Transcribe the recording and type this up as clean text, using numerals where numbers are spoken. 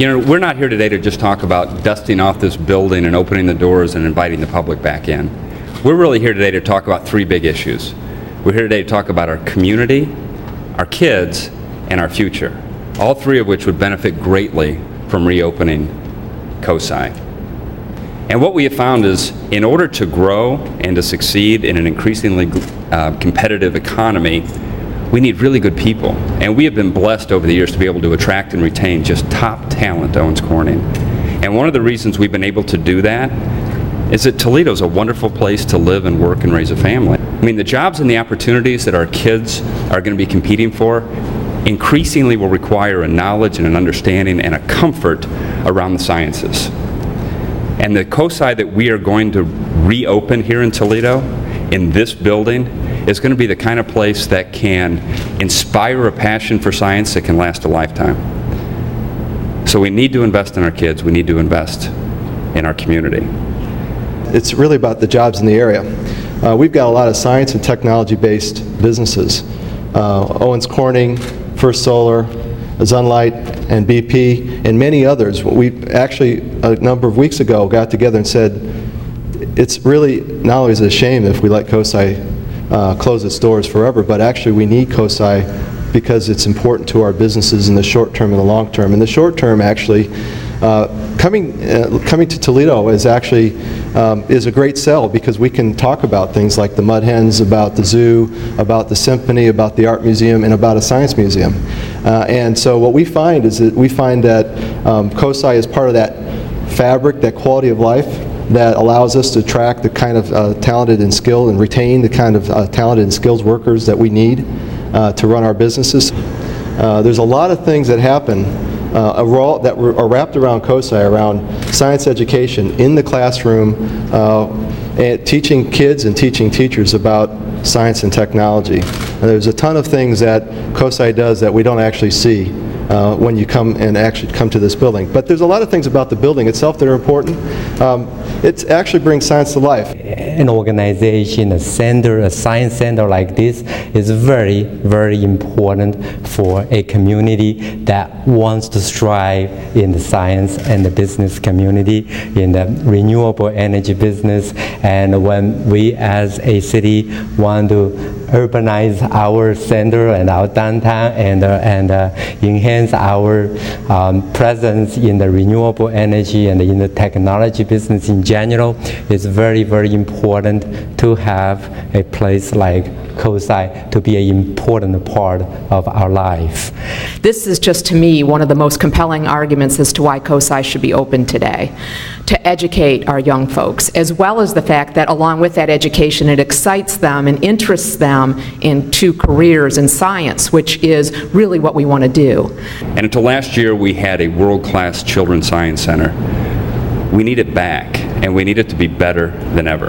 You know, we're not here today to just talk about dusting off this building and opening the doors and inviting the public back in. We're really here today to talk about three big issues. We're here today to talk about our community, our kids, and our future, all three of which would benefit greatly from reopening COSI. And what we have found is, in order to grow and to succeed in an increasingly competitive economy, we need really good people. And we have been blessed over the years to be able to attract and retain just top talent to Owens Corning. And one of the reasons we've been able to do that is that Toledo's a wonderful place to live and work and raise a family. I mean, the jobs and the opportunities that our kids are going to be competing for increasingly will require a knowledge and an understanding and a comfort around the sciences. And the COSI that we are going to reopen here in Toledo, in this building, is going to be the kind of place that can inspire a passion for science that can last a lifetime. So we need to invest in our kids, we need to invest in our community. It's really about the jobs in the area. We've got a lot of science and technology-based businesses. Owens Corning, First Solar, Xunlight, and BP, and many others. We actually, a number of weeks ago, got together and said, it's really not only is it a shame if we let COSI close its doors forever, but actually we need COSI because it's important to our businesses in the short term and the long term. In the short term, actually, coming to Toledo is actually is a great sell because we can talk about things like the mud hens, about the zoo, about the symphony, about the art museum, and about a science museum. And so what we find is that COSI is part of that fabric, that quality of life that allows us to attract the kind of talented and skilled and retain the kind of talented and skilled workers that we need to run our businesses. There's a lot of things that happen that are wrapped around COSI, around science education in the classroom, and teaching kids and teaching teachers about science and technology. And there's a ton of things that COSI does that we don't actually see when you come to this building. But there's a lot of things about the building itself that are important. It actually brings science to life. An organization, a center, a science center like this is very, very important for a community that wants to strive in the science and the business community, in the renewable energy business. And when we as a city want to urbanize our center and our downtown and enhance our presence in the renewable energy and in the technology business in general, it's very, very important to have a place like COSI to be an important part of our life. This is just, to me, one of the most compelling arguments as to why COSI should be open today, to educate our young folks, as well as the fact that along with that education, it excites them and interests them into careers in science, which is really what we want to do. And until last year, we had a world-class Children's Science Center. We need it back, and we need it to be better than ever.